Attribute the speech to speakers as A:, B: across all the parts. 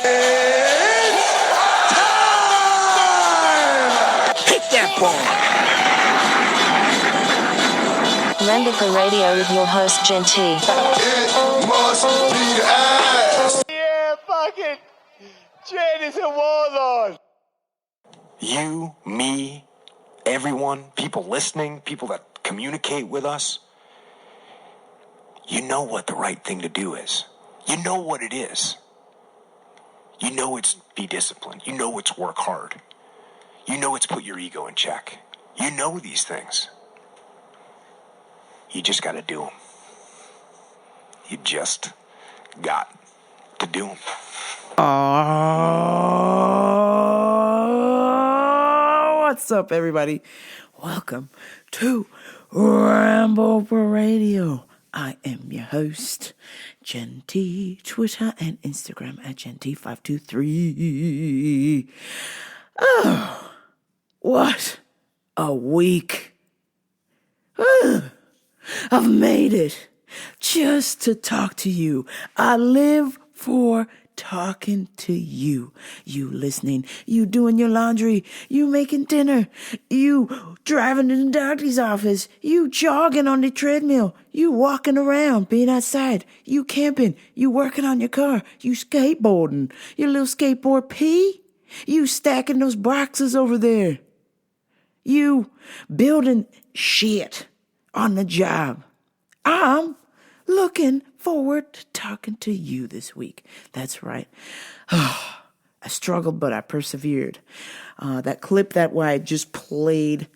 A: It's time! Hit that ball!
B: Render for Radio with your host, Genty.
A: It must be the ass!
C: Yeah, fucking Jen is a warlord.
D: You, me, everyone, people listening, people that communicate with us, you know what the right thing to do is. You know what it is. You know it's be disciplined. You know it's work hard. You know it's put your ego in check. You know these things. You just got to do them. You just got to do them.
E: What's up, everybody? Welcome to Ramble for Radio. I am your host, Genty. Twitter and Instagram at Genty523. Oh, what a week. I've made it just to talk to you. I live for talking to you. You listening, you doing your laundry, you making dinner, you driving to the doctor's office, you jogging on the treadmill, you walking around, being outside, you camping, you working on your car, you skateboarding, your little skateboard P, you stacking those boxes over there, you building shit on the job. I'm looking forward to talking to you this week. That's right. I struggled, but I persevered. That clip that I just played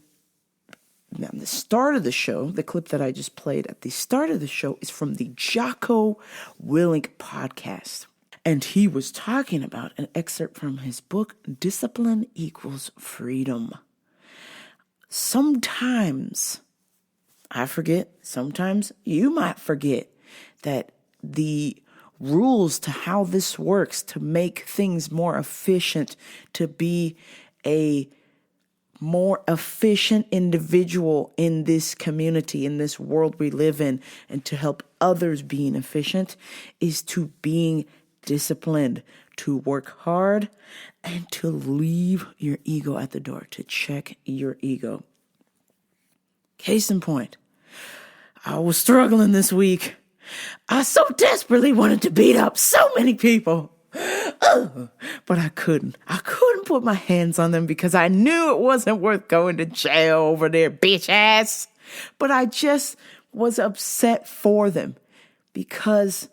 E: at the start of the show, the clip that I just played at the start of the show is from the Jocko Willink podcast. And he was talking about an excerpt from his book, Discipline Equals Freedom. Sometimes I forget, sometimes you might forget that the rules to how this works to make things more efficient, to be a more efficient individual in this community, in this world we live in, and to help others being efficient is to being disciplined, to work hard, and to leave your ego at the door, to check your ego. Case in point, I was struggling this week. I so desperately wanted to beat up so many people. But I couldn't. I couldn't put my hands on them because I knew it wasn't worth going to jail over their bitch ass. But I just was upset for them because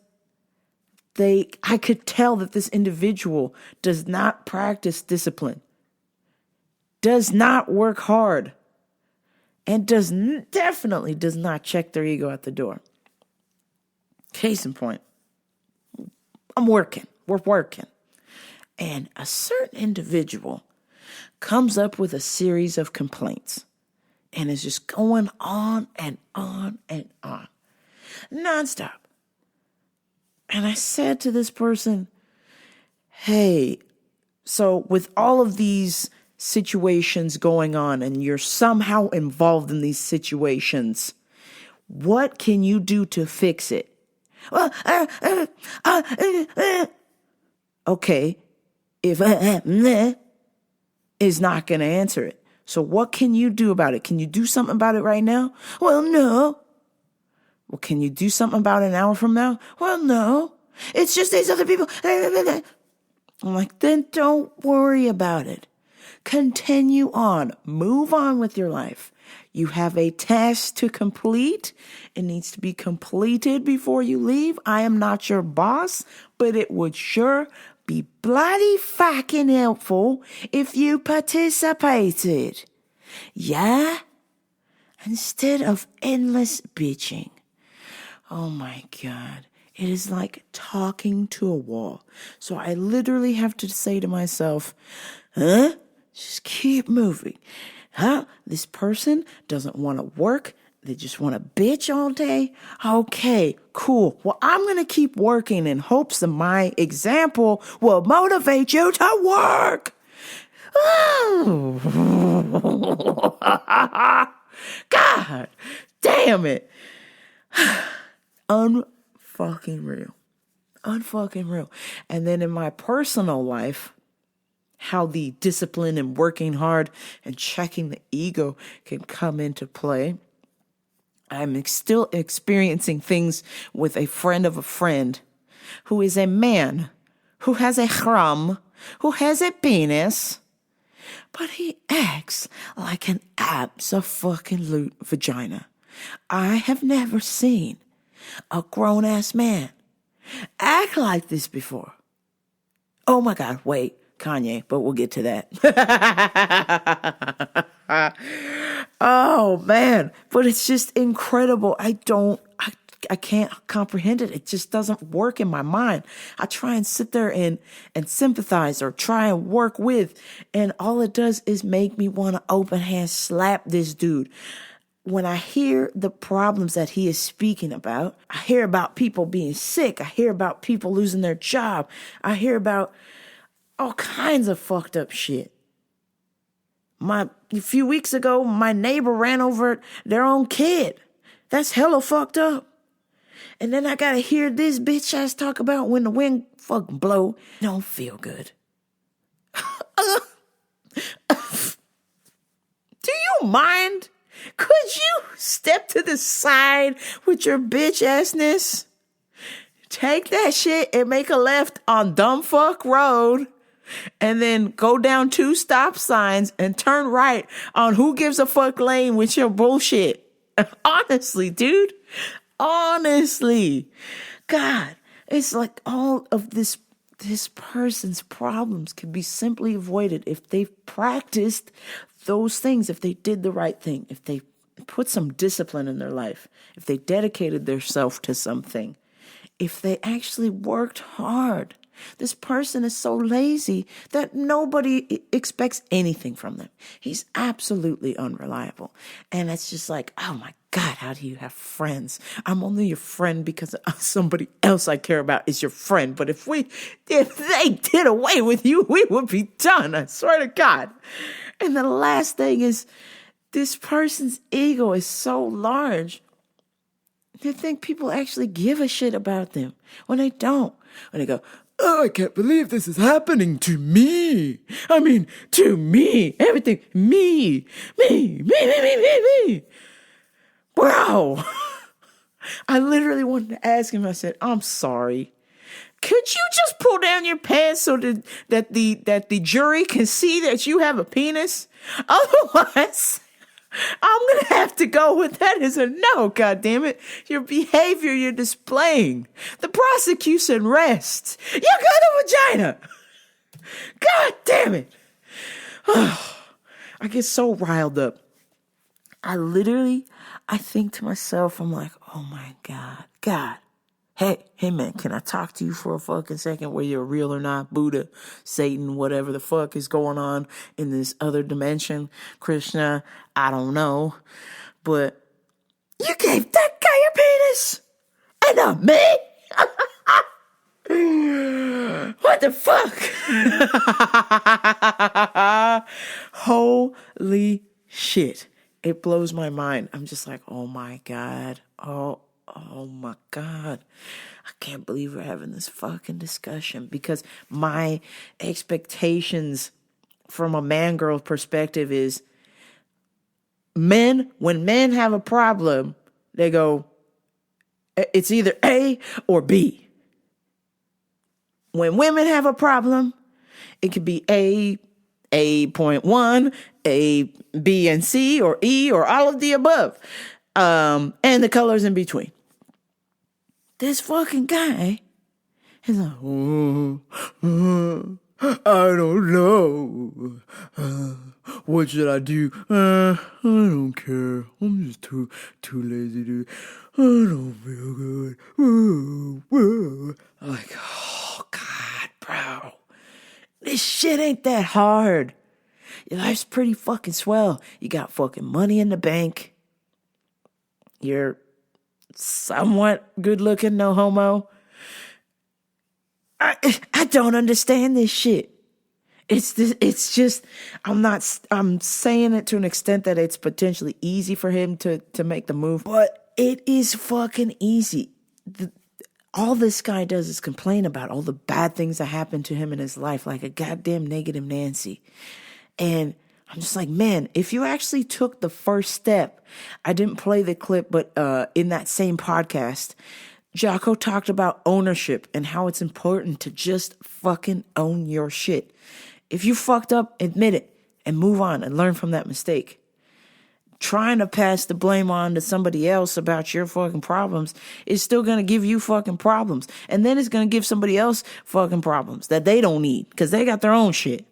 E: I could tell that this individual does not practice discipline, does not work hard, and definitely does not check their ego at the door. Case in point, we're working. And a certain individual comes up with a series of complaints and is just going on and on and on, nonstop. And I said to this person, hey, so with all of these situations going on and you're somehow involved in these situations, what can you do to fix it? Well, okay, if is not going to answer it. So what can you do about it? Can you do something about it right now? Well, no. Well, can you do something about it an hour from now? Well, no. It's just these other people. I'm like, then don't worry about it. Continue on. Move on with your life. You have a task to complete. It needs to be completed before you leave. I am not your boss, but it would sure be bloody fucking helpful if you participated. Yeah? Instead of endless bitching. Oh my God. It is like talking to a wall. So I literally have to say to myself, just keep moving. This person doesn't want to work. They just want to bitch all day. Okay, cool. Well, I'm going to keep working in hopes that my example will motivate you to work. Oh. God damn it. Unfucking real. unfucking real. And then in my personal life, how the discipline and working hard and checking the ego can come into play. I'm still experiencing things with a friend of a friend who is a man, who has a chram, who has a penis, but he acts like an abso-fucking-lute vagina. I have never seen a grown-ass man act like this before. Oh my God, wait, Kanye, but we'll get to that. Oh man, but it's just incredible. I can't comprehend it. It just doesn't work in my mind. I try and sit there and sympathize or try and work with, and all it does is make me want to open hand slap this dude. When I hear the problems that he is speaking about, I hear about people being sick. I hear about people losing their job. I hear about all kinds of fucked up shit. A few weeks ago, my neighbor ran over their own kid. That's hella fucked up. And then I gotta hear this bitch ass talk about when the wind fucking blow. Don't feel good. Do you mind? Could you step to the side with your bitch assness? Take that shit and make a left on Dumb Fuck Road. And then go down 2 stop signs and turn right on Who Gives a Fuck Lane with your bullshit. Honestly, dude. Honestly. God, it's like all of this person's problems can be simply avoided if they practiced those things, if they did the right thing, if they put some discipline in their life, if they dedicated themselves to something, if they actually worked hard. This person is so lazy that nobody expects anything from them. He's absolutely unreliable. And it's just like, oh my God, how do you have friends? I'm only your friend because somebody else I care about is your friend. But if they did away with you, we would be done. I swear to God. And the last thing is, this person's ego is so large. They think people actually give a shit about them when they don't. When they go, oh, I can't believe this is happening to me. I mean, to me. Everything. Me. Bro. I literally wanted to ask him. I said, I'm sorry. Could you just pull down your pants so that the jury can see that you have a penis? Otherwise, I'm going to have to go with that as a no, goddammit. Your behavior you're displaying. The prosecution rests. You got a vagina. God damn it. I get so riled up. I think to myself, I'm like, oh my God. Hey man, can I talk to you for a fucking second, whether you're real or not? Buddha, Satan, whatever the fuck is going on in this other dimension, Krishna, I don't know. But you gave that guy your penis and not me? What the fuck? Holy shit. It blows my mind. I'm just like, oh my God. Oh my God. I can't believe we're having this fucking discussion, because my expectations from a man-girl perspective is when men have a problem, they go, it's either A or B. When women have a problem, it could be A.1, A, B, and C, or E, or all of the above. And the colors in between. This fucking guy is like, I don't know. What should I do? I don't care. I'm just too lazy to. I don't feel good. I'm like, oh God, bro. This shit ain't that hard. Your life's pretty fucking swell. You got fucking money in the bank. You're somewhat good looking, no homo. I don't understand this shit. It's just, I'm saying it to an extent that it's potentially easy for him to make the move, but it is fucking easy. all this guy does is complain about all the bad things that happened to him in his life, like a goddamn negative Nancy. And I'm just like, man, if you actually took the first step, I didn't play the clip, but in that same podcast, Jocko talked about ownership and how it's important to just fucking own your shit. If you fucked up, admit it and move on and learn from that mistake. Trying to pass the blame on to somebody else about your fucking problems is still going to give you fucking problems. And then it's going to give somebody else fucking problems that they don't need because they got their own shit.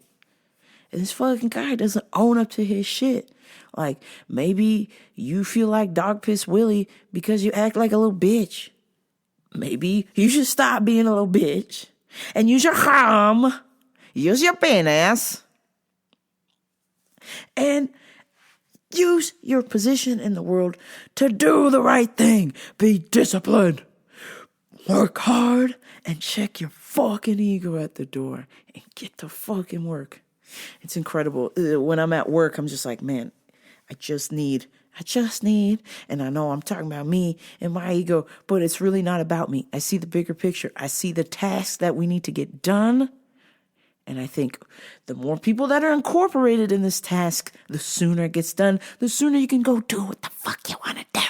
E: And this fucking guy doesn't own up to his shit. Like, maybe you feel like Dog Piss Willie because you act like a little bitch. Maybe you should stop being a little bitch and use your ham, use your penis, and use your position in the world to do the right thing. Be disciplined. Work hard and check your fucking ego at the door and get to fucking work. It's incredible. When I'm at work, I'm just like, man, I just need, and I know I'm talking about me and my ego, but it's really not about me. I see the bigger picture. I see the tasks that we need to get done. And I think the more people that are incorporated in this task, the sooner it gets done, the sooner you can go do what the fuck you want to do.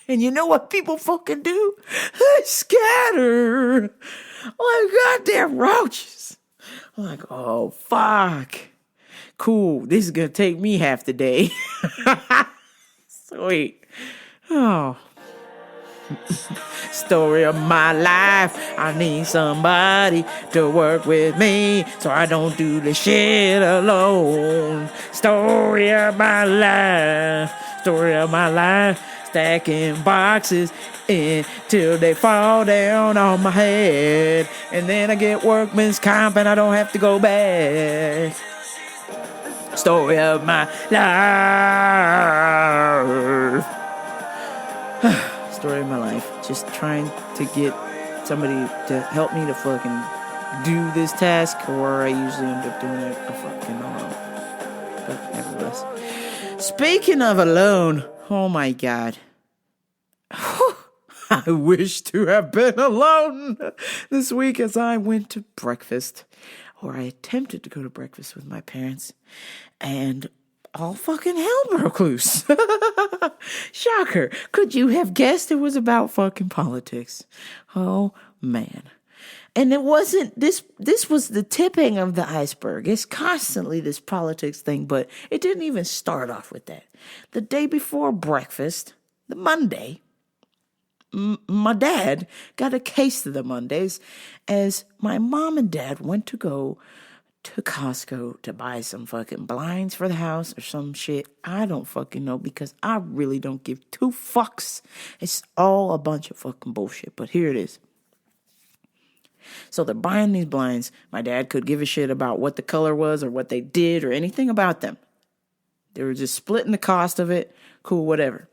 E: And you know what people fucking do? They scatter like goddamn roaches. I'm like, oh, fuck. Cool. This is going to take me half the day. Sweet. Oh. Story of my life. I need somebody to work with me so I don't do the shit alone. Story of my life. Story of my life. Stacking boxes until they fall down on my head. And then I get workman's comp and I don't have to go back. Story of my life. Story of my life. Just trying to get somebody to help me to fucking do this task, or I usually end up doing it fucking alone. But nevertheless. Speaking of alone, oh my God. I wish to have been alone this week as I went to breakfast, or I attempted to go to breakfast with my parents, and all fucking hell broke loose. Shocker. Could you have guessed it was about fucking politics? Oh, man. And it wasn't, this was the tipping of the iceberg. It's constantly this politics thing, but it didn't even start off with that. The day before breakfast, the Monday, my dad got a case of the Mondays as my mom and dad went to go to Costco to buy some fucking blinds for the house or some shit. I don't fucking know because I really don't give two fucks. It's all a bunch of fucking bullshit, but here it is. So they're buying these blinds. My dad could give a shit about what the color was or what they did or anything about them. They were just splitting the cost of it. Cool, whatever.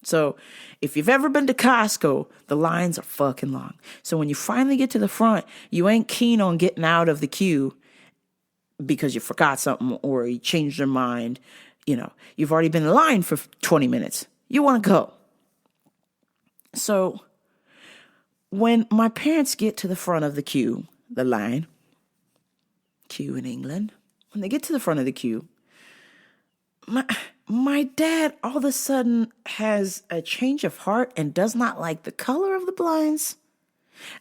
E: So if you've ever been to Costco, the lines are fucking long. So when you finally get to the front, you ain't keen on getting out of the queue because you forgot something or you changed your mind. You know, you've already been in line for 20 minutes. You want to go. So when my parents get to the front of the queue, the line, queue in England, when they get to the front of the queue, my dad all of a sudden has a change of heart and does not like the color of the blinds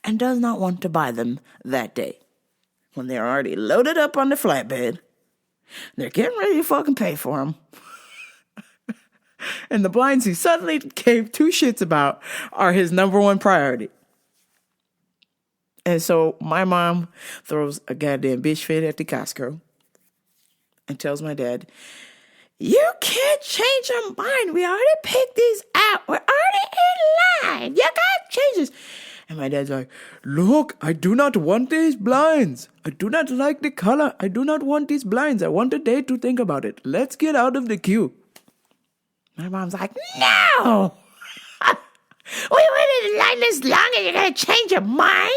E: and does not want to buy them that day. When they're already loaded up on the flatbed, they're getting ready to fucking pay for them. And the blinds he suddenly gave two shits about are his number one priority. And so my mom throws a goddamn bitch fit at the Costco and tells my dad, "You can't change your mind. We already picked these out. We're already in line. You gotta change this." And my dad's like, "Look, I do not want these blinds. I do not like the color. I do not want these blinds. I want a day to think about it. Let's get out of the queue." My mom's like, "No! We waited in line this long and you're gonna change your mind?"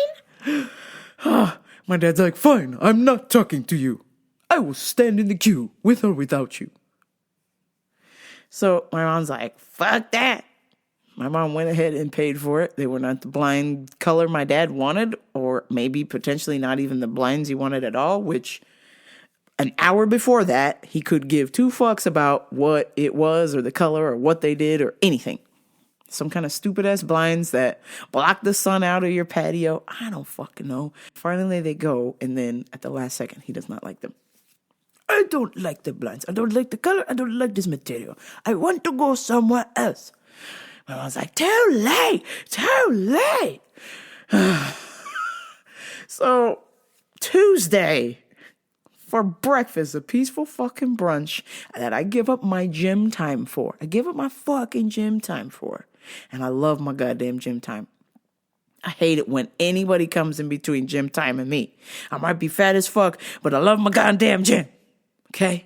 E: My dad's like, "Fine, I'm not talking to you. I will stand in the queue with or without you." So my mom's like, "Fuck that. My mom went ahead and paid for it. They were not the blind color my dad wanted, or maybe potentially not even the blinds he wanted at all, which an hour before that, he could give two fucks about what it was or the color or what they did or anything. Some kind of stupid ass blinds that block the sun out of your patio. I don't fucking know. Finally, they go, and then at the last second, he does not like them. I don't like the blinds. I don't like the color. I don't like this material. I want to go somewhere else. My mom's like, too late. So, Tuesday, for breakfast, a peaceful fucking brunch that I give up my gym time for. I give up my fucking gym time for. And I love my goddamn gym time. I hate it when anybody comes in between gym time and me. I might be fat as fuck, but I love my goddamn gym. Okay?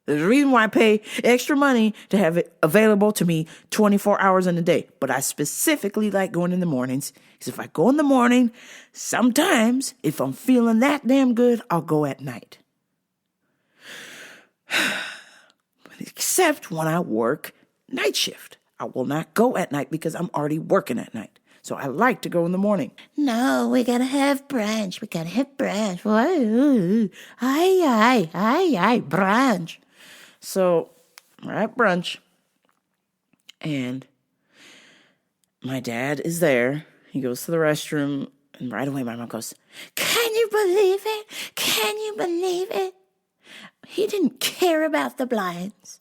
E: There's a reason why I pay extra money to have it available to me 24 hours in a day. But I specifically like going in the mornings. Because if I go in the morning, sometimes, if I'm feeling that damn good, I'll go at night. Except when I work night shift. I will not go at night because I'm already working at night. So I like to go in the morning. No, we gotta have brunch. Aye, brunch. So we're at brunch, and my dad is there. He goes to the restroom, and right away my mom goes, Can you believe it? He didn't care about the blinds.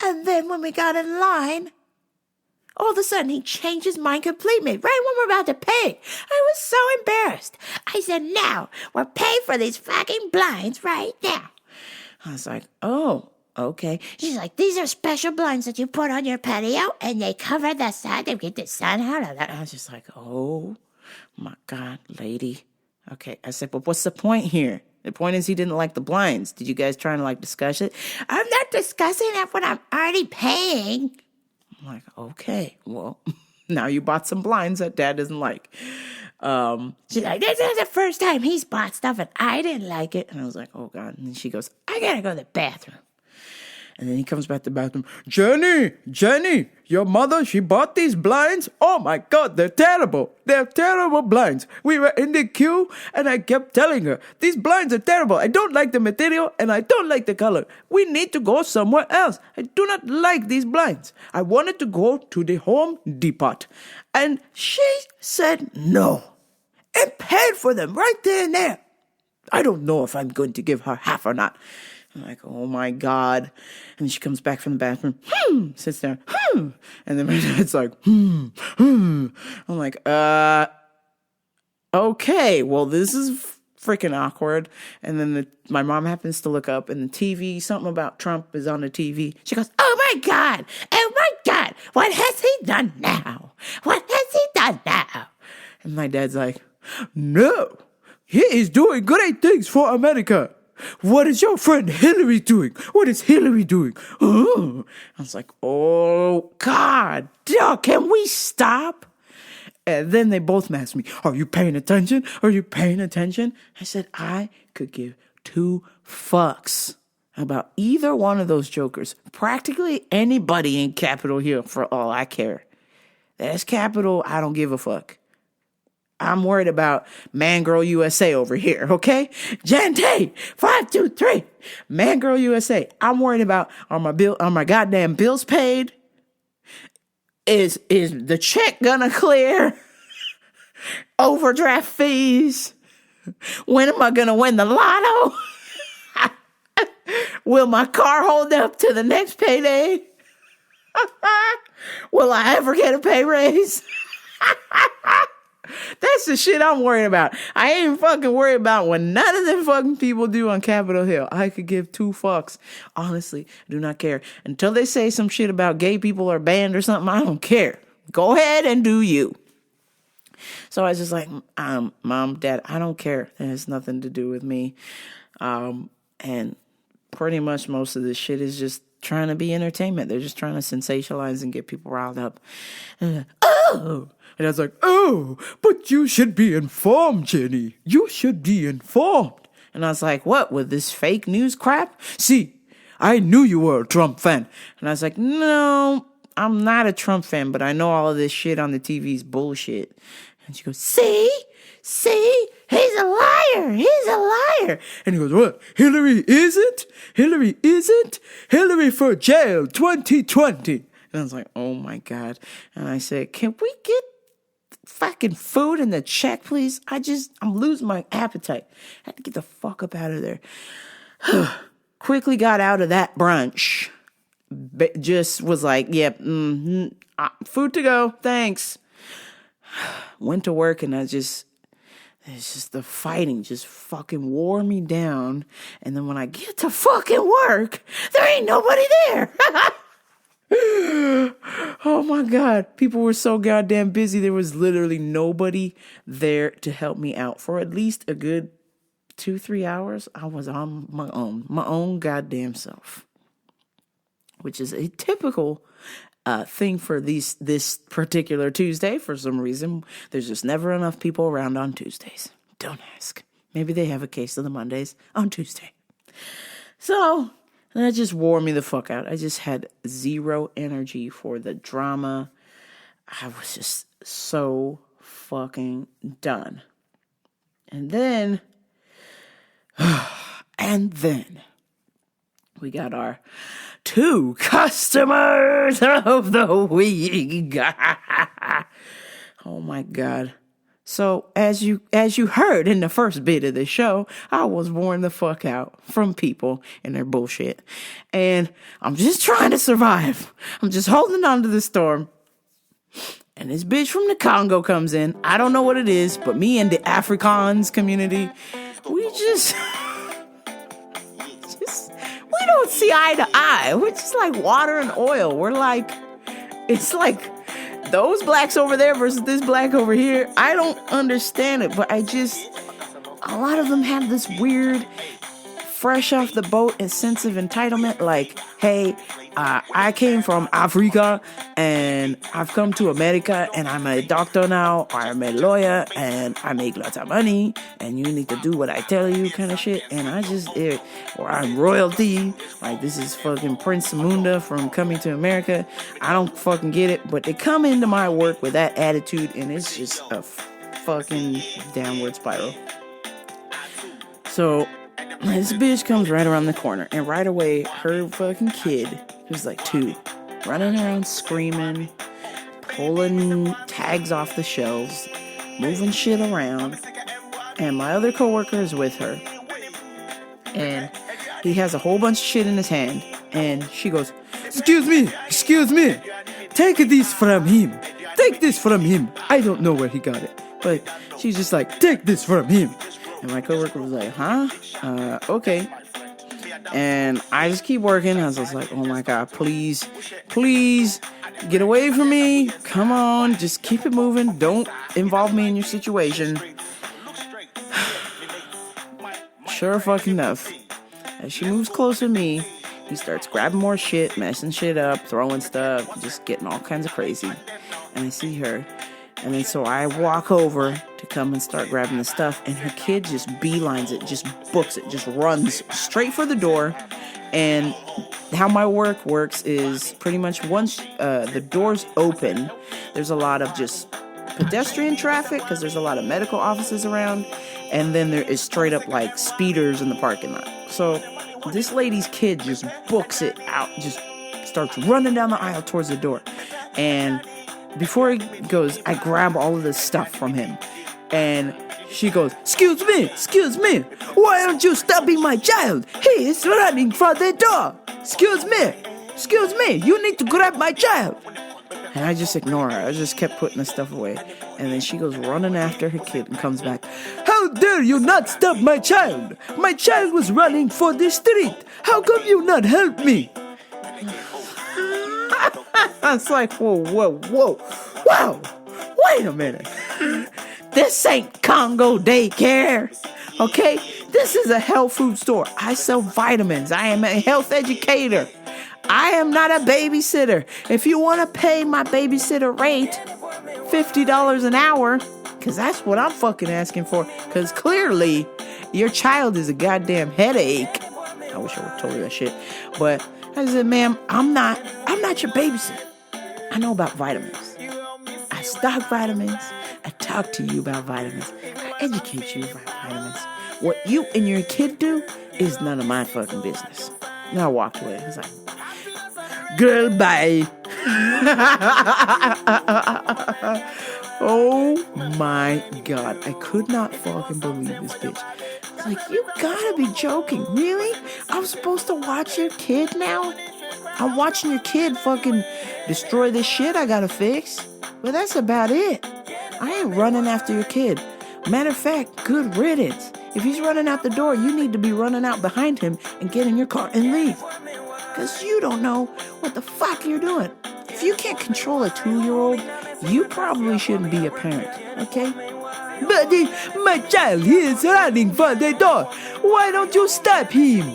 E: And then when we got in line, all of a sudden, he changed his mind completely, right when we're about to pay. I was so embarrassed. I said, no, we're paying for these fucking blinds right now. I was like, oh, okay. She's like, these are special blinds that you put on your patio, and they cover the sun to get the sun out of that. I was just like, oh, my God, lady. Okay, I said, but what's the point here? The point is he didn't like the blinds. Did you guys try to, discuss it? I'm not discussing that when I'm already paying. I'm like, okay, well, now you bought some blinds that Dad doesn't like. She's like, this is the first time he's bought stuff and I didn't like it. And I was like, oh, God. And then she goes, I gotta go to the bathroom. And then he comes back to the bathroom. Jenny, your mother, she bought these blinds? Oh, my God, they're terrible. They're terrible blinds. We were in the queue, and I kept telling her, these blinds are terrible. I don't like the material, and I don't like the color. We need to go somewhere else. I do not like these blinds. I wanted to go to the Home Depot. And she said no, and paid for them right there and there. I don't know if I'm going to give her half or not. I'm like, oh my God. And then she comes back from the bathroom, sits there, and then my dad's like, I'm like, okay, well, this is freaking awkward. And then my mom happens to look up, and the TV, something about Trump is on the TV. She goes, oh my God, what has he done now? And my dad's like, no, he is doing great things for America. What is your friend Hillary doing? What is Hillary doing? Oh. I was like, oh, God, can we stop? And then they both asked me, are you paying attention? I said, I could give two fucks about either one of those jokers. Practically anybody in Capitol Hill, for all I care. That's Capitol, I don't give a fuck. I'm worried about Man Girl USA over here, okay? Gente, 5, 2, 3. Man Girl USA. I'm worried about are my goddamn bills paid? Is the check gonna clear? Overdraft fees? When am I gonna win the lotto? Will my car hold up to the next payday? Will I ever get a pay raise? That's the shit I'm worried about. I ain't fucking worried about what none of them fucking people do on Capitol Hill. I could give two fucks. Honestly, I do not care. Until they say some shit about gay people are banned or something, I don't care. Go ahead and do you. So I was just like, Mom, Dad, I don't care. It has nothing to do with me. And pretty much most of this shit is just trying to be entertainment. They're just trying to sensationalize and get people riled up. And I was like, oh, but you should be informed, Jenny. You should be informed. And I was like, what, with this fake news crap? See, I knew you were a Trump fan. And I was like, no, I'm not a Trump fan, but I know all of this shit on the TV is bullshit. And she goes, see, he's a liar. And he goes, what? Hillary isn't? Hillary for jail 2020. And I was like, oh my God. And I said, can we get fucking food in the check, please? I'm losing my appetite. I had to get the fuck up out of there. Quickly got out of that brunch. Just was like, yep, food to go, thanks. Went to work and it's just the fighting just fucking wore me down. And then when I get to fucking work, there ain't nobody there. Oh my God. People were so goddamn busy. There was literally nobody there to help me out for at least a good 2-3 hours. I was on my own goddamn self, which is a typical thing for this particular Tuesday. For some reason, there's just never enough people around on Tuesdays. Don't ask. Maybe they have a case of the Mondays on Tuesday. So that just wore me the fuck out. I just had zero energy for the drama. I was just so fucking done. And then we got our 2 customers of the week. Oh my God. So as you heard in the first bit of the show, I was worn the fuck out from people and their bullshit. And I'm just trying to survive. I'm just holding on to the storm. And this bitch from the Congo comes in. I don't know what it is, but me and the Afrikaans community, we don't see eye to eye. We're just like water and oil. We're like, it's like those blacks over there versus this black over here. I don't understand it, but a lot of them have this weird, fresh off the boat and sense of entitlement. Like, hey, I came from Africa and I've come to America and I'm a doctor now, or I'm a lawyer and I make lots of money and you need to do what I tell you kind of shit. And or I'm royalty, like this is fucking Prince Munda from Coming to America. I don't fucking get it, but they come into my work with that attitude and it's just a fucking downward spiral. So this bitch comes right around the corner, and right away, her fucking kid, who's like 2, running around screaming, pulling tags off the shelves, moving shit around, and my other coworker is with her, and he has a whole bunch of shit in his hand, and she goes, excuse me, take this from him, I don't know where he got it, but she's just like, take this from him. And my coworker was like, huh? Okay. And I just keep working. I was just like, oh my God, please, get away from me. Come on, just keep it moving. Don't involve me in your situation. Sure fucking enough. As she moves closer to me, he starts grabbing more shit, messing shit up, throwing stuff, just getting all kinds of crazy. And I see her. And then so I walk over to come and start grabbing the stuff, and her kid just beelines it, just books it, just runs straight for the door. And how my work works is pretty much once the doors open, there's a lot of just pedestrian traffic because there's a lot of medical offices around, and then there is straight up like speeders in the parking lot. So this lady's kid just books it out, just starts running down the aisle towards the door. And before he goes, I grab all of this stuff from him. And she goes, excuse me, why aren't you stopping my child? He is running for the door. Excuse me, you need to grab my child. And I just ignore her. I just kept putting the stuff away. And then she goes running after her kid and comes back. How dare you not stop my child? My child was running for the street. How come you not help me? I was like, whoa. Wait a minute. This ain't Congo Daycare, okay? This is a health food store. I sell vitamins. I am a health educator. I am not a babysitter. If you want to pay my babysitter rate, $50 an hour, because that's what I'm fucking asking for, because clearly your child is a goddamn headache. I wish I would have told her that shit. But I said, ma'am, I'm not your babysitter. I know about vitamins. I stock vitamins. I talk to you about vitamins. I educate you about vitamins. What you and your kid do is none of my fucking business. And I walked away. I was like, girl, bye. Oh my God. I could not fucking believe this bitch. I was like, you gotta be joking. Really? I'm supposed to watch your kid now? I'm watching your kid fucking destroy this shit I gotta fix. But that's about it. I ain't running after your kid. Matter of fact, good riddance. If he's running out the door, you need to be running out behind him and get in your car and leave. Because you don't know what the fuck you're doing. If you can't control a 2-year-old, you probably shouldn't be a parent, okay? But my child, he is running for the door. Why don't you stop him?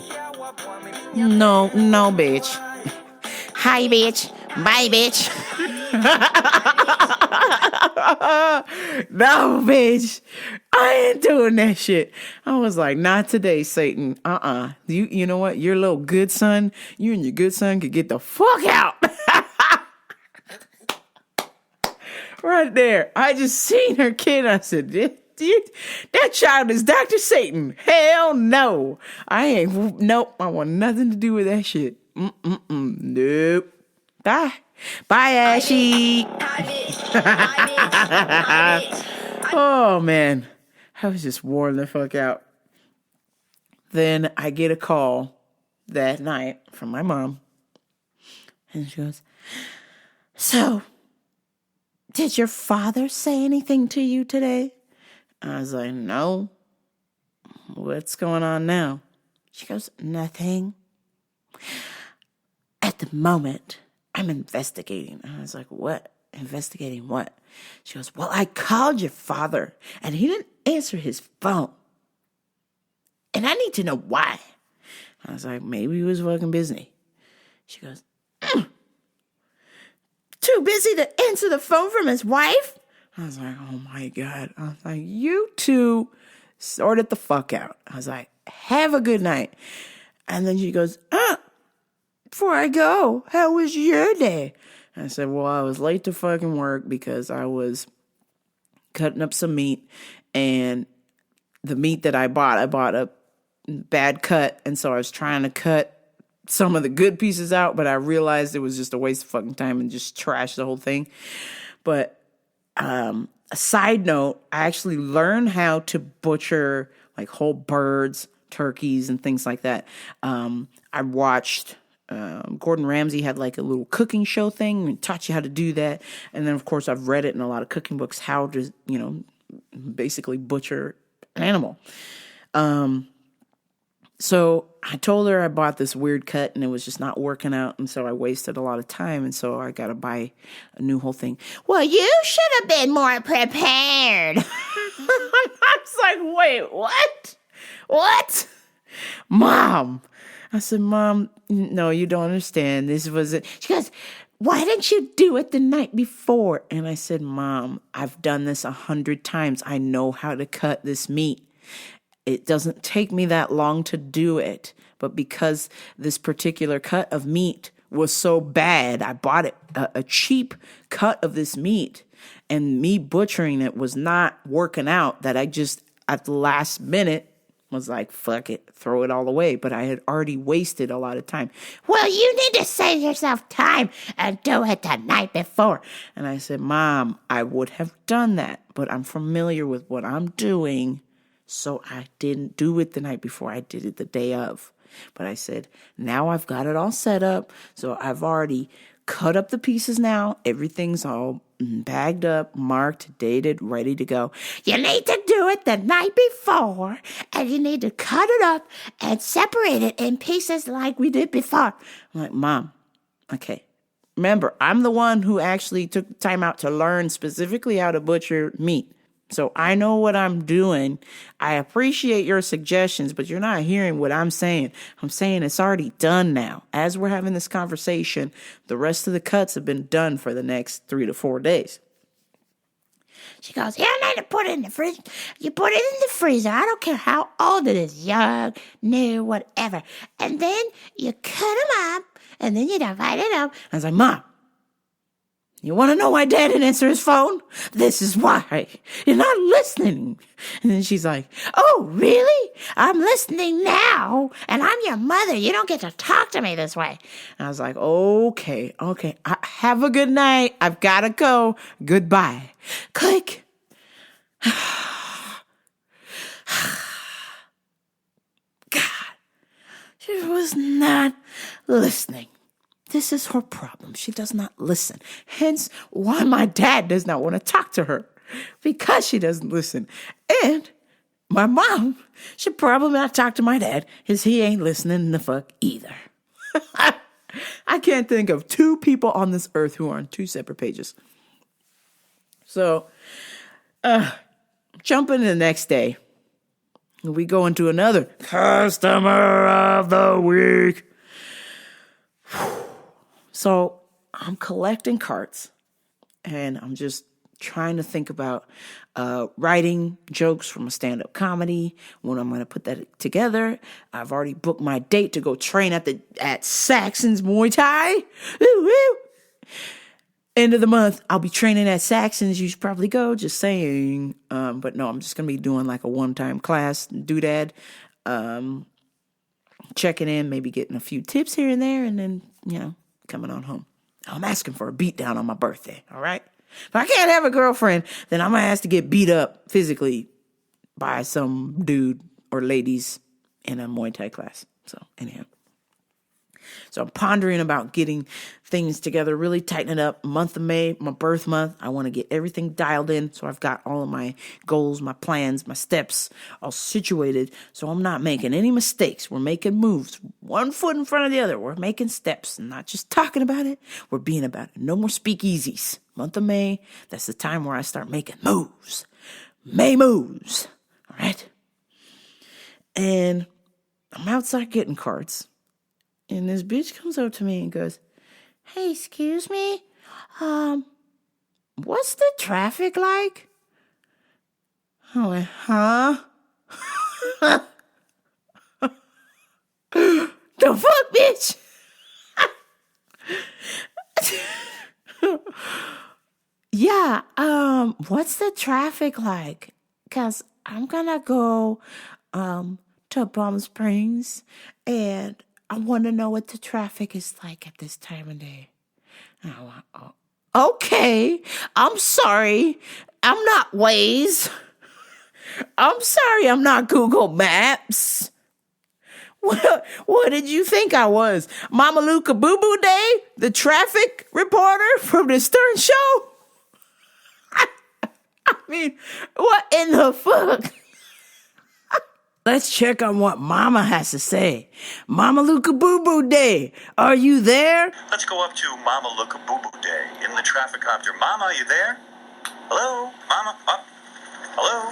E: No, bitch. Hi, bitch. Bye, bitch. No, bitch. I ain't doing that shit. I was like, not today, Satan. You know what? Your little good son, you and your good son could get the fuck out. Right there. I just seen her kid. I said, that child is Dr. Satan. Hell no. Nope. I want nothing to do with that shit. Nope. Bye. Bye, Ashy. Oh, man. I was just worn the fuck out. Then I get a call that night from my mom. And she goes, so, did your father say anything to you today? I was like, no. What's going on now? She goes, nothing. At the moment, I'm investigating. I was like, what? Investigating what? She goes, well, I called your father and he didn't answer his phone. And I need to know why. I was like, maybe he was fucking busy. She goes, too busy to answer the phone from his wife? I was like, oh my God. I was like, you two sort it the fuck out. I was like, have a good night. And then she goes, before I go, how was your day? I said, well, I was late to fucking work because I was cutting up some meat, and the meat that I bought a bad cut, and so I was trying to cut some of the good pieces out, but I realized it was just a waste of fucking time and just trashed the whole thing. But a side note, I actually learned how to butcher like whole birds, turkeys, and things like that. I watched Gordon Ramsay had like a little cooking show thing and taught you how to do that. And then, of course, I've read it in a lot of cooking books, how to, basically butcher an animal. So I told her I bought this weird cut and it was just not working out. And so I wasted a lot of time. And so I got to buy a new whole thing. Well, you should have been more prepared. I was like, wait, what? What? Mom. I said, Mom, no, you don't understand. This was it. She goes, why didn't you do it the night before? And I said, Mom, I've done this 100 times. I know how to cut this meat. It doesn't take me that long to do it. But because this particular cut of meat was so bad, I bought it a cheap cut of this meat. And me butchering it was not working out, that I just, at the last minute, was like, fuck it, throw it all away. But I had already wasted a lot of time. Well, you need to save yourself time and do it the night before. And I said, Mom, I would have done that, but I'm familiar with what I'm doing, so I didn't do it the night before. I did it the day of. But I said, now I've got it all set up, so I've already cut up the pieces now. Everything's all bagged up, marked, dated, ready to go. You need to do it the night before, and you need to cut it up and separate it in pieces like we did before. I'm like, Mom, okay. Remember, I'm the one who actually took the time out to learn specifically how to butcher meat. So I know what I'm doing. I appreciate your suggestions, but you're not hearing what I'm saying. I'm saying it's already done now. As we're having this conversation, the rest of the cuts have been done for the next 3 to 4 days. She goes, you don't need to put it in the fridge. You put it in the freezer. I don't care how old it is, young, new, whatever. And then you cut them up, and then you divide it up. I was like, Mom, You want to know why Dad didn't answer his phone? This is why. You're not listening. And then she's like, oh, really? I'm listening now, and I'm your mother. You don't get to talk to me this way. And I was like, okay. Have a good night. I've got to go. Goodbye. Click. God, she was not listening. This is her problem. She does not listen. Hence why my dad does not want to talk to her, because she doesn't listen. And my mom should probably not talk to my dad, because he ain't listening the fuck either. I can't think of two people on this earth who are on two separate pages. So, jumping to the next day, we go into another customer of the week. So I'm collecting cards, and I'm just trying to think about writing jokes from a stand-up comedy, when I'm going to put that together. I've already booked my date to go train at Saxon's Muay Thai. Woo, woo. End of the month, I'll be training at Saxon's. You should probably go, just saying. But no, I'm just going to be doing like a one-time class, doodad, checking in, maybe getting a few tips here and there, and then, coming on home. I'm asking for a beat down on my birthday, all right? If I can't have a girlfriend, then I'm going to ask to get beat up physically by some dude or ladies in a Muay Thai class. So, anyhow. So I'm pondering about getting things together, really tightening it up. Month of May, my birth month. I want to get everything dialed in, so I've got all of my goals, my plans, my steps all situated, so I'm not making any mistakes. We're making moves, one foot in front of the other. We're making steps, not just talking about it. We're being about it. No more speakeasies. Month of May, that's the time where I start making moves. May moves. All right? And I'm outside getting cards. And this bitch comes up to me and goes, hey, excuse me, what's the traffic like? I went, huh? The fuck, bitch? Yeah, what's the traffic like? 'Cause I'm gonna go, to Palm Springs, and I want to know what the traffic is like at this time of day. Oh, okay, I'm sorry. I'm not Waze. I'm sorry, I'm not Google Maps. What did you think I was? Mamalookoboobooday, the traffic reporter from the Stern Show? I mean, what in the fuck? Let's check on what Mama has to say. Mamalookoboobooday, are you there?
F: Let's go up to Mamalookoboobooday in the traffic copter. Mama, are you there? Hello? Mama? Hello?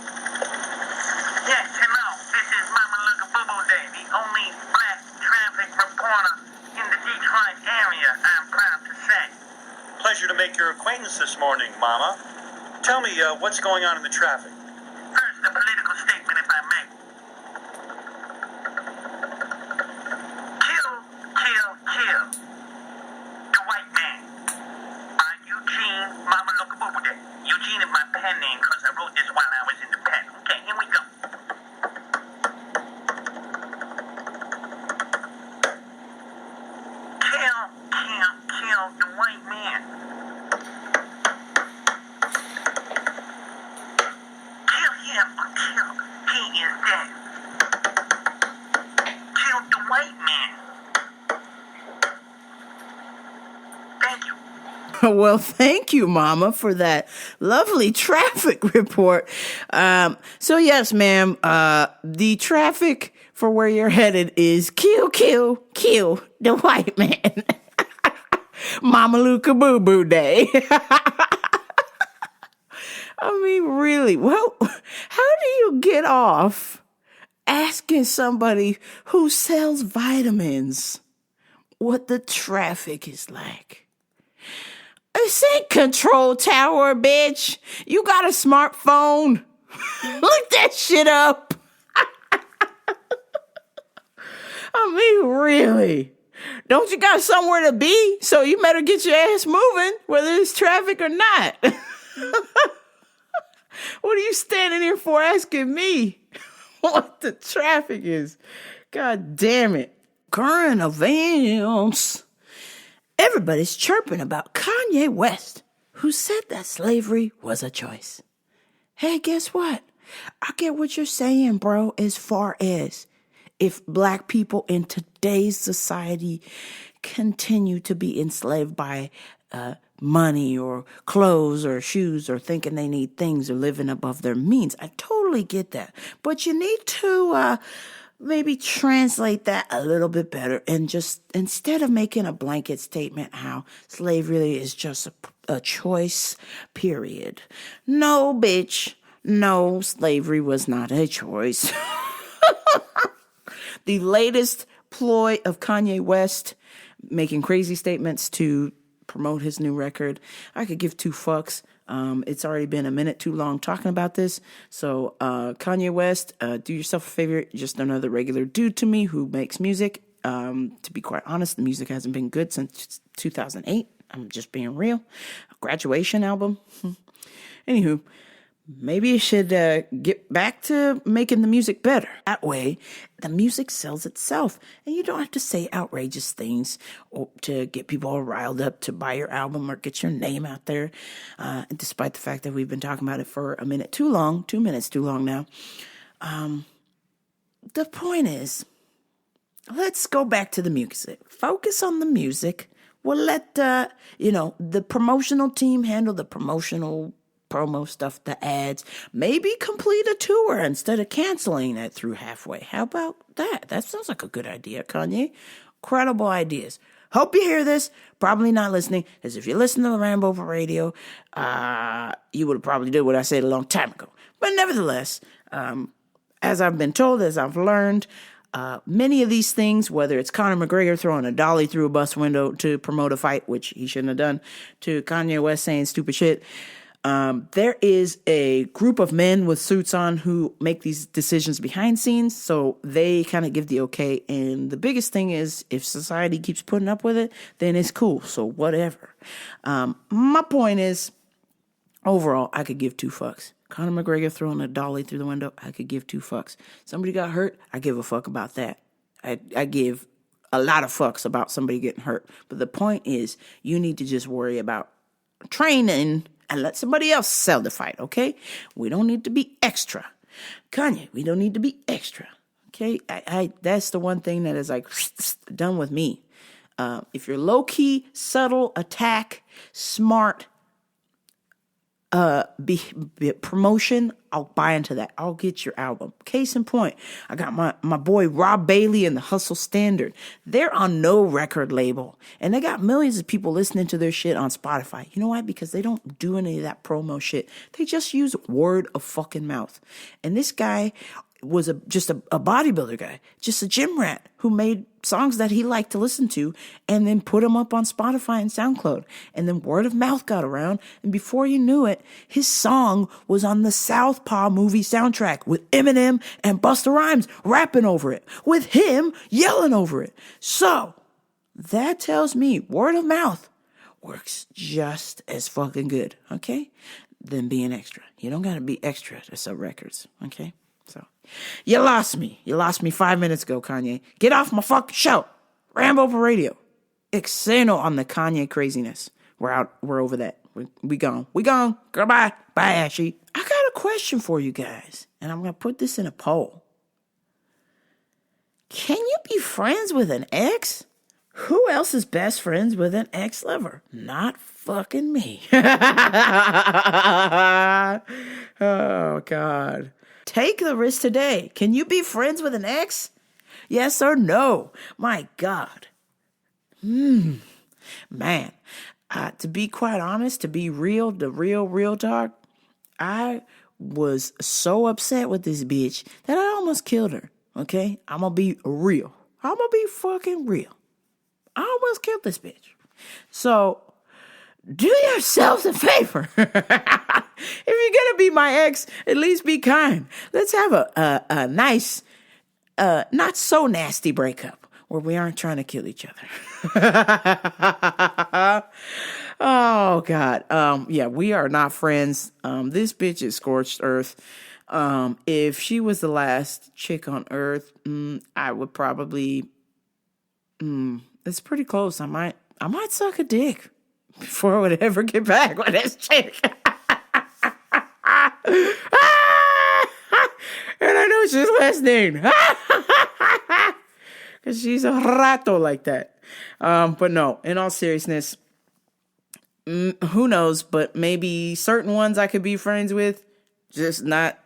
G: Yes, hello. This is Mamalookoboobooday, the only black traffic reporter in the Detroit area, I'm proud to say.
F: Pleasure to make your acquaintance this morning, Mama. Tell me, what's going on in the traffic?
G: First, a political statement, if I may. Kill the white man by Eugene Mamalookoboobooday. Eugene is my pen name because I wrote this while I was in the pen. Okay, here we go. Kill the white man. Kill him until he is dead. Kill the white man. Thank you.
E: Well, thank you, Mama, for that lovely traffic report. So yes, ma'am, the traffic for where you're headed is kill the white man. Mamalookoboobooday. I mean, really, well, how do you get off asking somebody who sells vitamins what the traffic is like? This ain't Control Tower, bitch. You got a smartphone. Look that shit up. I mean, really. Don't you got somewhere to be? So you better get your ass moving, whether it's traffic or not. What are you standing here for asking me what the traffic is? God damn it. Current events. Everybody's chirping about Kanye West, who said that slavery was a choice. Hey, guess what? I get what you're saying, bro, as far as if black people in today's society continue to be enslaved by money or clothes or shoes or thinking they need things or living above their means. I totally get that. But you need to maybe translate that a little bit better and just, instead of making a blanket statement how slavery is just a choice, period. No, bitch. No, slavery was not a choice. The latest ploy of Kanye West making crazy statements to promote his new record. I could give two fucks. It's already been a minute too long talking about this. So Kanye West, do yourself a favor. Just another regular dude to me who makes music. To be quite honest, the music hasn't been good since 2008. I'm just being real. A graduation album. Anywho, maybe you should get back to making the music better. That way, the music sells itself. And you don't have to say outrageous things to get people all riled up to buy your album or get your name out there. Despite the fact that we've been talking about it for a minute too long, 2 minutes too long now. The point is, let's go back to the music. Focus on the music. We'll let, the promotional team handle the promo stuff, the ads. Maybe complete a tour instead of canceling it through halfway. How about that? That sounds like a good idea, Kanye. Incredible ideas. Hope you hear this. Probably not listening, because if you listen to the Rambo over radio, you would have probably did what I said a long time ago. But nevertheless, as I've been told, as I've learned, many of these things, whether it's Conor McGregor throwing a dolly through a bus window to promote a fight, which he shouldn't have done, to Kanye West saying stupid shit, there is a group of men with suits on who make these decisions behind scenes, so they kind of give the okay. And the biggest thing is, if society keeps putting up with it, then it's cool. So whatever. My point is, overall, I could give two fucks. Conor McGregor throwing a dolly through the window, I could give two fucks. Somebody got hurt, I give a fuck about that. I give a lot of fucks about somebody getting hurt. But the point is, you need to just worry about training and let somebody else sell the fight, okay? We don't need to be extra. Kanye, we don't need to be extra, okay? I that's the one thing that is like done with me. If you're low-key, subtle, attack, smart, promotion, I'll buy into that. I'll get your album. Case in point, I got my boy Rob Bailey and the Hustle Standard. They're on no record label, and they got millions of people listening to their shit on Spotify. You know why? Because they don't do any of that promo shit. They just use word of fucking mouth. And this guy was just a bodybuilder guy, just a gym rat who made songs that he liked to listen to and then put them up on Spotify and SoundCloud. And then word of mouth got around, and before you knew it, his song was on the Southpaw movie soundtrack with Eminem and Busta Rhymes rapping over it, with him yelling over it. So that tells me word of mouth works just as fucking good, okay, than being extra. You don't gotta be extra to sell records, okay? So, you lost me. You lost me 5 minutes ago, Kanye. Get off my fucking show. Rambo for radio. Exeno on the Kanye craziness. We're out. We're over that. We gone. We gone. Goodbye. Bye, Ashy. I got a question for you guys, and I'm going to put this in a poll. Can you be friends with an ex? Who else is best friends with an ex-lover? Not fucking me. Oh, God. Take the risk today. Can you be friends with an ex? Yes or no? My God. Man. To be quite honest, to be real, the real talk, I was so upset with this bitch that I almost killed her. Okay? I'm gonna be real. I'm gonna be fucking real. I almost killed this bitch. So, do yourselves a favor. If you're gonna be my ex, at least be kind. Let's have a nice, not so nasty breakup where we aren't trying to kill each other. Oh, God. Yeah, we are not friends. This bitch is scorched earth. If she was the last chick on earth, I would probably, it's pretty close. I might suck a dick before I would ever get back with this chick. And I know she's listening. Because she's a rato like that. But no, in all seriousness, who knows? But maybe certain ones I could be friends with, just not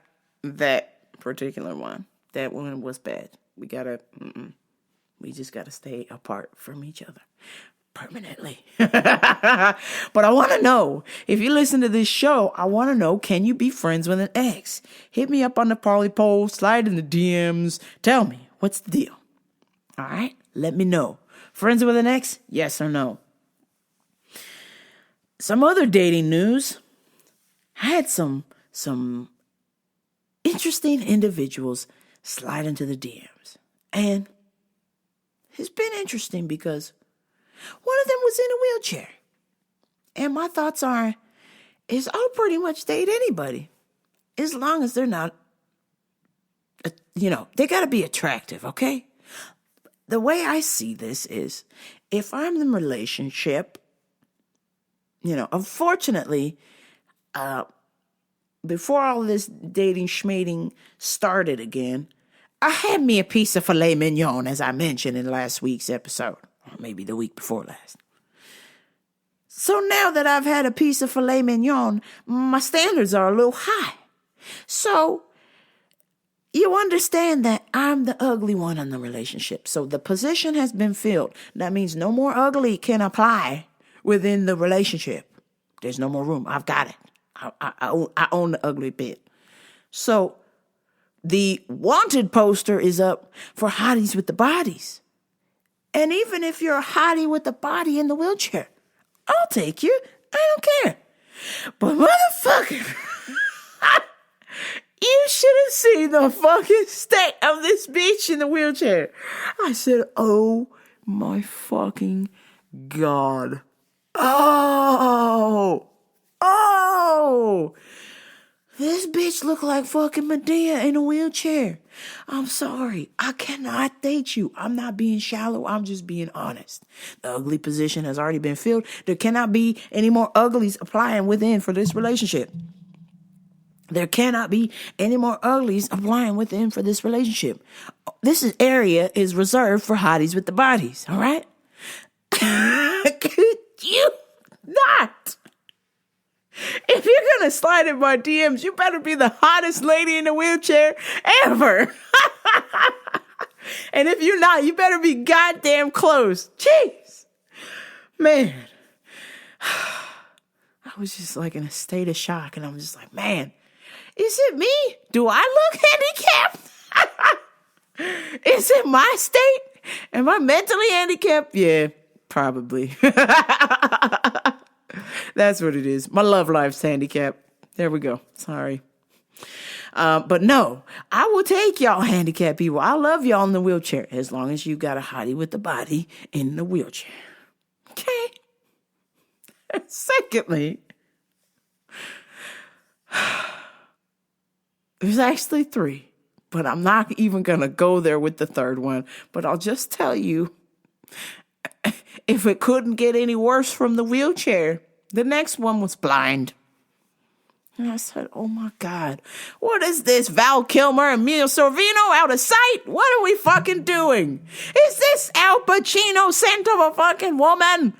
E: that particular one. That one was bad. We just gotta stay apart from each other permanently. But I want to know, if you listen to this show, I want to know, can you be friends with an ex? Hit me up on the Polly Poll, slide in the DMs. Tell me, what's the deal? All right, let me know. Friends with an ex? Yes or no? Some other dating news. I had some interesting individuals slide into the DMs. And it's been interesting because one of them was in a wheelchair. And my thoughts are, is I'll pretty much date anybody as long as they're not, they got to be attractive, okay? The way I see this is, if I'm in a relationship, unfortunately, before all this dating schmating started again, I had me a piece of filet mignon, as I mentioned in last week's episode, or maybe the week before last. So now that I've had a piece of filet mignon, my standards are a little high. So you understand that I'm the ugly one in the relationship. So the position has been filled. That means no more ugly can apply within the relationship. There's no more room. I've got it. I own the ugly bit. So the wanted poster is up for hotties with the bodies. And even if you're a hottie with the body in the wheelchair, I'll take you. I don't care. But motherfucker, you should have seen the fucking state of this bitch in the wheelchair. I said, oh my fucking God. Oh, this bitch looked like fucking Medea in a wheelchair. I'm sorry. I cannot date you. I'm not being shallow. I'm just being honest. The ugly position has already been filled. There cannot be any more uglies applying within for this relationship. There cannot be any more uglies applying within for this relationship. Area is reserved for hotties with the bodies. All right? Could you not? If you're going to slide in my DMs, you better be the hottest lady in a wheelchair ever. And if you're not, you better be goddamn close. Jeez. Man. I was just like in a state of shock, and I'm just like, man, is it me? Do I look handicapped? Is it my state? Am I mentally handicapped? Yeah, probably. That's what it is. My love life's handicapped. There we go. Sorry. But no, I will take y'all handicapped people. I love y'all in the wheelchair as long as you got a hottie with the body in the wheelchair. Okay. Secondly, there's actually 3, but I'm not even going to go there with the third one. But I'll just tell you, if it couldn't get any worse from the wheelchair, the next one was blind. And I said, oh my God, what is this? Val Kilmer and Mia Sorvino out of sight? What are we fucking doing? Is this Al Pacino scent of a fucking woman?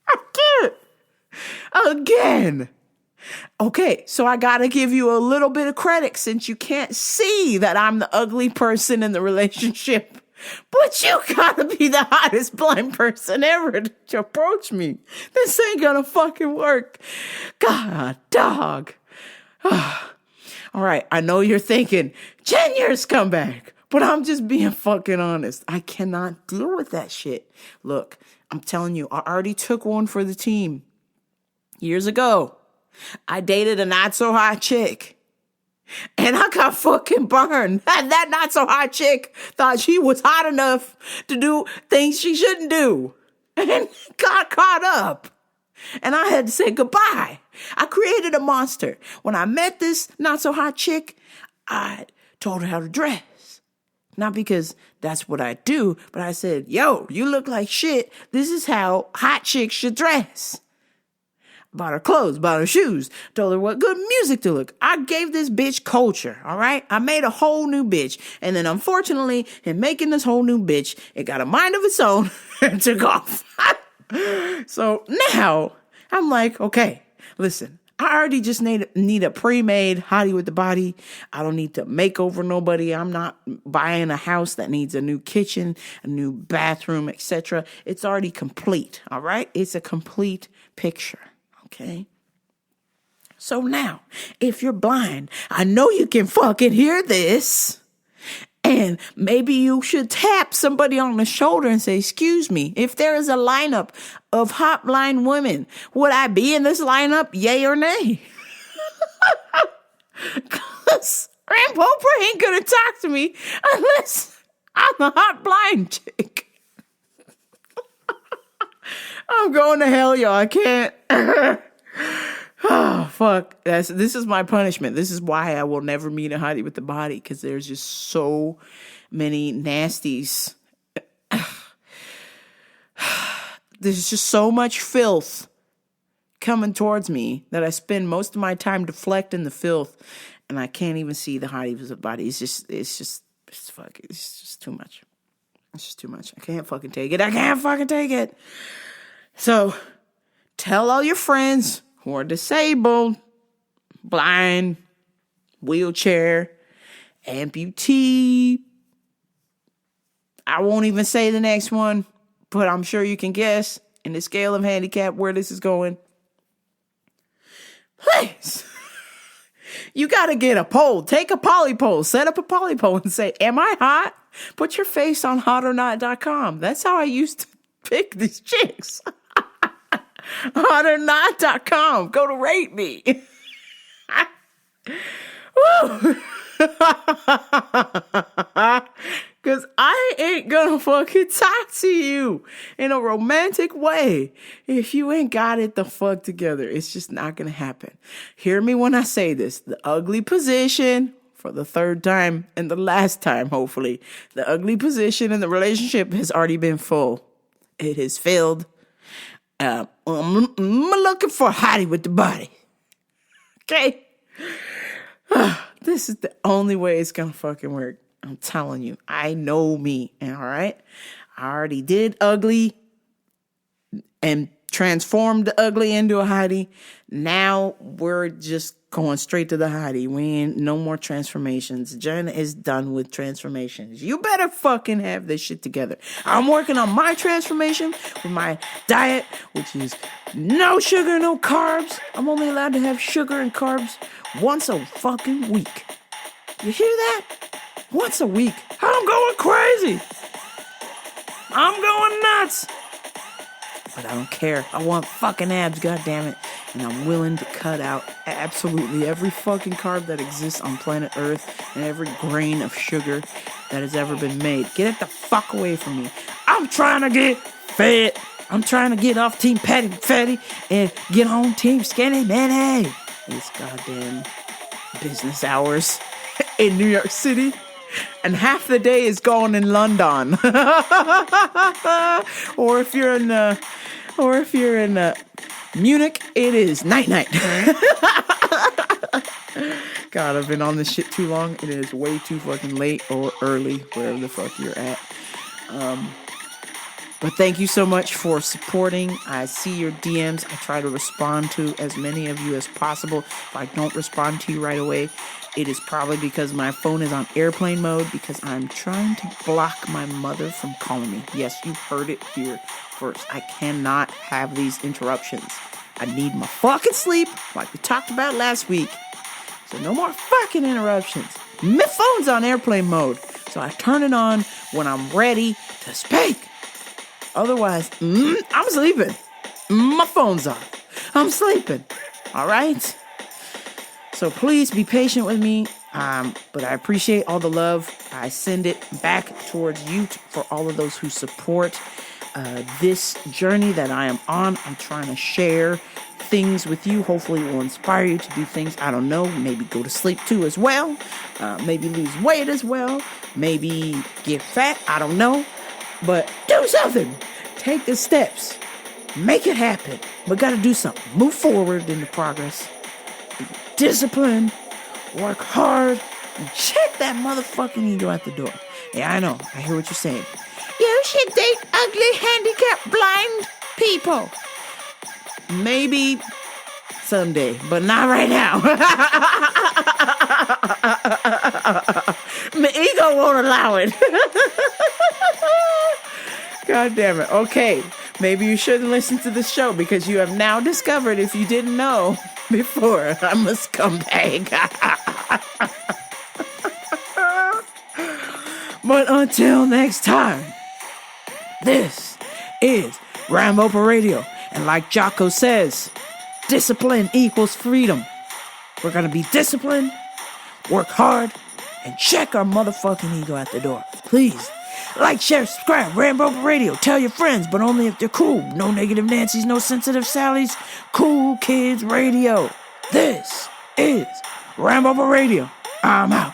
E: I can't. Again. Okay, so I gotta give you a little bit of credit since you can't see that I'm the ugly person in the relationship. But you gotta be the hottest blind person ever to approach me. This ain't gonna fucking work. God, dog. All right, I know you're thinking, Jen, you're a scumbag. But I'm just being fucking honest. I cannot deal with that shit. Look, I'm telling you, I already took one for the team. Years ago, I dated a not so hot chick. And I got fucking burned. That not so hot chick thought she was hot enough to do things she shouldn't do. And got caught up. And I had to say goodbye. I created a monster. When I met this not so hot chick, I told her how to dress. Not because that's what I do, but I said, yo, you look like shit. This is how hot chicks should dress. Bought her clothes, bought her shoes, told her what good music to look. I gave this bitch culture, all right? I made a whole new bitch. And then unfortunately, in making this whole new bitch, it got a mind of its own and took off. So now I'm like, okay, listen. I already just need a pre-made hottie with the body. I don't need to make over nobody. I'm not buying a house that needs a new kitchen, a new bathroom, etc. It's already complete, all right? It's a complete picture, okay? So now, if you're blind, I know you can fucking hear this. And maybe you should tap somebody on the shoulder and say, excuse me, if there is a lineup of hot blind women, would I be in this lineup, yay or nay? Because Rambo ain't gonna talk to me unless I'm a hot blind chick. I'm going to hell, y'all. I can't. Oh, fuck. This is my punishment. This is why I will never meet a hottie with the body, because there's just so many nasties. There's just so much filth coming towards me that I spend most of my time deflecting the filth, and I can't even see the hottie with the body. It's just too much. It's just too much. I can't fucking take it. So tell all your friends who are disabled, blind, wheelchair, amputee. I won't even say the next one, but I'm sure you can guess in the scale of handicap where this is going. Please, you got to get a poll. Take a poly poll. Set up a poly poll and say, am I hot? Put your face on hotornot.com. That's how I used to pick these chicks. Hotornot.com. Go to rate me. Because I ain't gonna fucking talk to you in a romantic way if you ain't got it the fuck together. It's just not gonna happen. Hear me when I say this. The ugly position, for the third time and the last time, hopefully, the ugly position in the relationship has already been full. It has failed. I'm looking for a hottie with the body. Okay? This is the only way it's gonna fucking work. I'm telling you. I know me. All right? I already did ugly and transformed the ugly into a hottie. Now we're just going straight to the hottie. We ain't no more transformations. Jen is done with transformations. You better fucking have this shit together. I'm working on my transformation with my diet, which is no sugar, no carbs. I'm only allowed to have sugar and carbs once a fucking week. You hear that? Once a week. I'm going crazy. I'm going nuts. But I don't care. I want fucking abs, goddammit. And I'm willing to cut out absolutely every fucking carb that exists on planet Earth and every grain of sugar that has ever been made. Get it the fuck away from me. I'm trying to get fat. I'm trying to get off Team Fatty and get on Team Skinny Manny. It's goddamn business hours in New York City. And half the day is gone in London. Or if you're in Munich, it is night. God, I've been on this shit too long. It is way too fucking late or early, wherever the fuck you're at. But thank you so much for supporting. I see your DMs. I try to respond to as many of you as possible. If I don't respond to you right away, it is probably because my phone is on airplane mode, because I'm trying to block my mother from calling me. Yes, you heard it here first. I cannot have these interruptions. I need my fucking sleep, like we talked about last week. So no more fucking interruptions. My phone's on airplane mode, so I turn it on when I'm ready to speak. Otherwise, I'm sleeping. My phone's off. I'm sleeping. All right? So please be patient with me. But I appreciate all the love. I send it back towards you for all of those who support this journey that I am on. I'm trying to share things with you. Hopefully it will inspire you to do things. I don't know. Maybe go to sleep too as well. Maybe lose weight as well. Maybe get fat. I don't know. But do something. Take the steps. Make it happen. But got to do something. Move forward in the progress. Be disciplined. Work hard. And check that motherfucking ego at the door. Yeah, I know. I hear what you're saying. You should date ugly, handicapped, blind people. Maybe someday, but not right now. My ego won't allow it. God damn it. Okay, maybe you shouldn't listen to the show because you have now discovered, if you didn't know before, I'm a scumbag. But until next time, this is Rambo Radio. And like Jocko says, discipline equals freedom. We're going to be disciplined, work hard, and check our motherfucking ego at the door. Please, like, share, subscribe, Rambo Radio. Tell your friends, but only if they're cool. No negative Nancy's, no sensitive Sally's. Cool Kids Radio. This is Rambo Radio. I'm out.